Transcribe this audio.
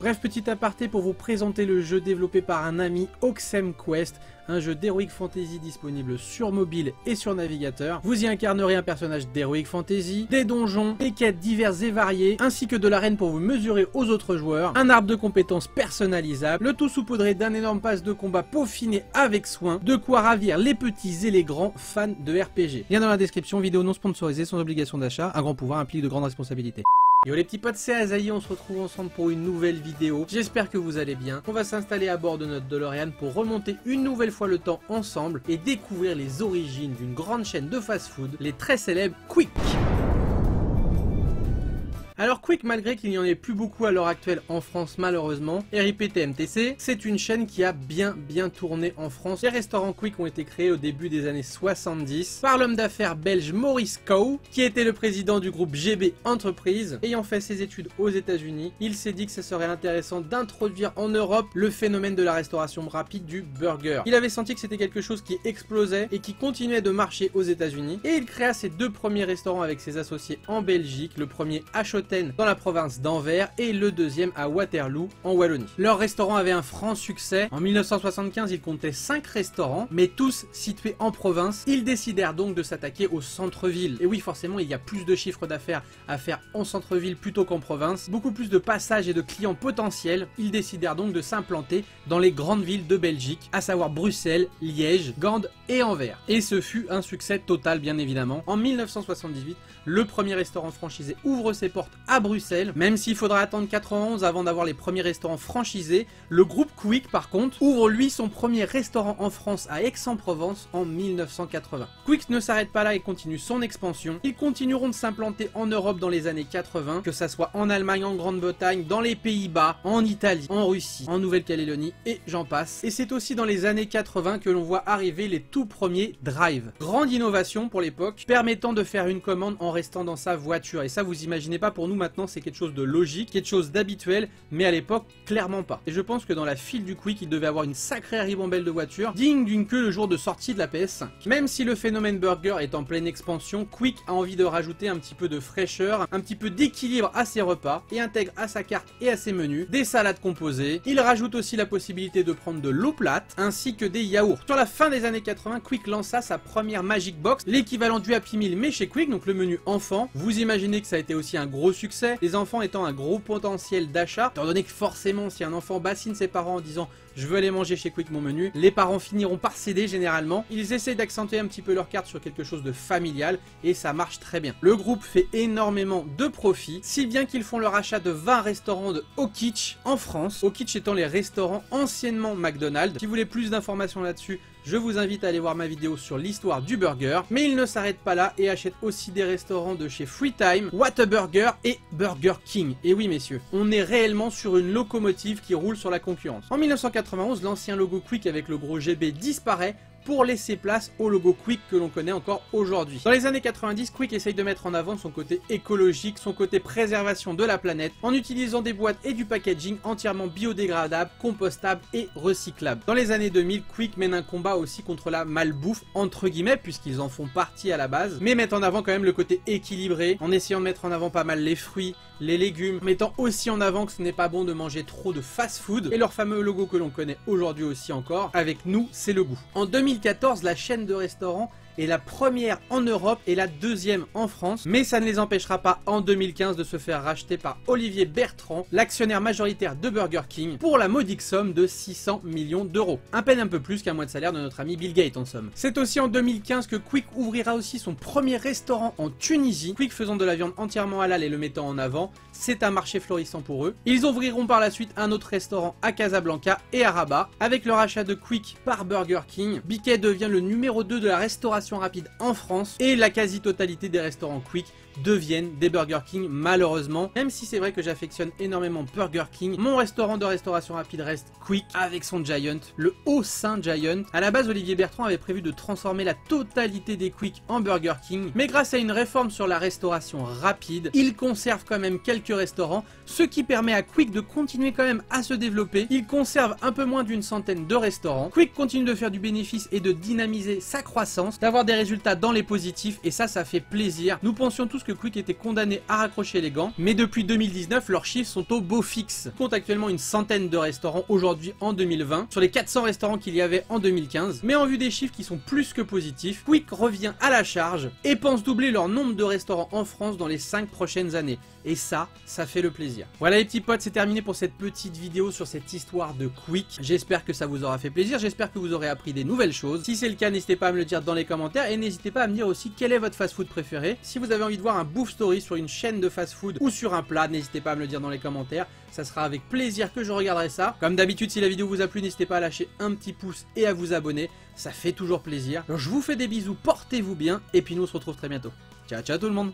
Bref, petit aparté pour vous présenter le jeu développé par un ami, Oxem Quest, un jeu d'Heroic Fantasy disponible sur mobile et sur navigateur. Vous y incarnerez un personnage d'Heroic Fantasy, des donjons, des quêtes diverses et variées, ainsi que de l'arène pour vous mesurer aux autres joueurs, un arbre de compétences personnalisable, le tout saupoudré d'un énorme pass de combat peaufiné avec soin, de quoi ravir les petits et les grands fans de RPG. Lien dans la description, vidéo non sponsorisée sans obligation d'achat, un grand pouvoir implique de grandes responsabilités. Yo les petits potes, c'est Azaï, on se retrouve ensemble pour une nouvelle vidéo. J'espère que vous allez bien. On va s'installer à bord de notre DeLorean pour remonter une nouvelle fois le temps ensemble et découvrir les origines d'une grande chaîne de fast-food, les très célèbres Quick. Alors Quick, malgré qu'il n'y en ait plus beaucoup à l'heure actuelle en France malheureusement, RIP TMTC, c'est une chaîne qui a bien tourné en France. Les restaurants Quick ont été créés au début des années 70 par l'homme d'affaires belge Maurice Cow, qui était le président du groupe GB Entreprises. Ayant fait ses études aux États-Unis, il s'est dit que ce serait intéressant d'introduire en Europe le phénomène de la restauration rapide du burger. Il avait senti que c'était quelque chose qui explosait et qui continuait de marcher aux États-Unis, et il créa ses deux premiers restaurants avec ses associés en Belgique, le premier à dans la province d'Anvers et le deuxième à Waterloo en Wallonie. Leur restaurant avait un franc succès. En 1975, ils comptaient 5 restaurants, mais tous situés en province. Ils décidèrent donc de s'attaquer au centre-ville. Et oui, forcément, il y a plus de chiffre d'affaires à faire en centre-ville plutôt qu'en province. Beaucoup plus de passages et de clients potentiels. Ils décidèrent donc de s'implanter dans les grandes villes de Belgique, à savoir Bruxelles, Liège, Gand et Anvers. Et ce fut un succès total, bien évidemment. En 1978, le premier restaurant franchisé ouvre ses portes à Bruxelles, même s'il faudra attendre 91 avant d'avoir les premiers restaurants franchisés. Le groupe Quick par contre ouvre lui son premier restaurant en France à Aix-en-Provence en 1980. Quick ne s'arrête pas là et continue son expansion. Ils continueront de s'implanter en Europe dans les années 80, que ça soit en Allemagne, en Grande-Bretagne, dans les Pays-Bas, en Italie, en Russie, en Nouvelle-Calédonie et j'en passe. Et c'est aussi dans les années 80 que l'on voit arriver les tout premiers drive. Grande innovation pour l'époque, permettant de faire une commande en restant dans sa voiture. Et ça, vous imaginez pas, pour nous maintenant c'est quelque chose de logique, quelque chose d'habituel, mais à l'époque clairement pas. Et je pense que dans la file du Quick, il devait avoir une sacrée ribambelle de voitures, digne d'une queue le jour de sortie de la PS5. Même si le phénomène burger est en pleine expansion, Quick a envie de rajouter un petit peu de fraîcheur, un petit peu d'équilibre à ses repas, et intègre à sa carte et à ses menus des salades composées. Il rajoute aussi la possibilité de prendre de l'eau plate, ainsi que des yaourts. Sur la fin des années 80, Quick lança sa première Magic Box, l'équivalent du Happy Meal mais chez Quick, donc le menu enfant. Vous imaginez que ça a été aussi un gros succès, les enfants étant un gros potentiel d'achat, étant donné que forcément si un enfant bassine ses parents en disant je veux aller manger chez Quick mon menu, les parents finiront par céder généralement. Ils essaient d'accentuer un petit peu leur carte sur quelque chose de familial et ça marche très bien. Le groupe fait énormément de profits, si bien qu'ils font leur achat de 20 restaurants de Okitch en France, Okitch étant les restaurants anciennement McDonald's. Si vous voulez plus d'informations là-dessus, je vous invite à aller voir ma vidéo sur l'histoire du burger. Mais ils ne s'arrêtent pas là et achètent aussi des restaurants de chez Freetime, Whataburger et Burger King. Et oui messieurs, on est réellement sur une locomotive qui roule sur la concurrence. En 1991, l'ancien logo Quick avec le gros GB disparaît pour laisser place au logo Quick que l'on connaît encore aujourd'hui. Dans les années 90, Quick essaye de mettre en avant son côté écologique, son côté préservation de la planète, en utilisant des boîtes et du packaging entièrement biodégradables, compostables et recyclables. Dans les années 2000, Quick mène un combat aussi contre la malbouffe, entre guillemets, puisqu'ils en font partie à la base, mais mettent en avant quand même le côté équilibré, en essayant de mettre en avant pas mal les fruits, les légumes, mettant aussi en avant que ce n'est pas bon de manger trop de fast-food, et leur fameux logo que l'on connaît aujourd'hui aussi encore, avec nous, c'est le goût. En 2014, la chaîne de restaurants est la première en Europe et la deuxième en France, mais ça ne les empêchera pas en 2015 de se faire racheter par Olivier Bertrand, l'actionnaire majoritaire de Burger King, pour la modique somme de 600 millions d'euros. À peine un peu plus qu'un mois de salaire de notre ami Bill Gates en somme. C'est aussi en 2015 que Quick ouvrira aussi son premier restaurant en Tunisie, Quick faisant de la viande entièrement halal et le mettant en avant. C'est un marché florissant pour eux. Ils ouvriront par la suite un autre restaurant à Casablanca et à Rabat. Avec le rachat de Quick par Burger King, BK devient le numéro 2 de la restauration rapide en France et la quasi-totalité des restaurants Quick deviennent des Burger King malheureusement. Même si c'est vrai que j'affectionne énormément Burger King, mon restaurant de restauration rapide reste Quick avec son Giant, le Haut Saint Giant. À la base, Olivier Bertrand avait prévu de transformer la totalité des Quick en Burger King, mais grâce à une réforme sur la restauration rapide, il conserve quand même quelques restaurants, ce qui permet à Quick de continuer quand même à se développer. Il conserve un peu moins d'une centaine de restaurants. Quick continue de faire du bénéfice et de dynamiser sa croissance, d'avoir des résultats dans les positifs, et ça fait plaisir. Nous pensions tous tous que Quick était condamné à raccrocher les gants, mais depuis 2019, leurs chiffres sont au beau fixe. On compte actuellement une centaine de restaurants aujourd'hui en 2020, sur les 400 restaurants qu'il y avait en 2015, mais en vue des chiffres qui sont plus que positifs, Quick revient à la charge et pense doubler leur nombre de restaurants en France dans les 5 prochaines années. Et ça fait le plaisir. Voilà les petits potes, c'est terminé pour cette petite vidéo sur cette histoire de Quick. J'espère que ça vous aura fait plaisir, j'espère que vous aurez appris des nouvelles choses. Si c'est le cas, n'hésitez pas à me le dire dans les commentaires et n'hésitez pas à me dire aussi quel est votre fast-food préféré. Si vous avez envie de voir un bouffe story sur une chaîne de fast-food ou sur un plat, n'hésitez pas à me le dire dans les commentaires. Ça sera avec plaisir que je regarderai ça. Comme d'habitude, si la vidéo vous a plu, n'hésitez pas à lâcher un petit pouce et à vous abonner. Ça fait toujours plaisir. Alors, je vous fais des bisous, portez-vous bien et puis nous on se retrouve très bientôt. Ciao ciao tout le monde.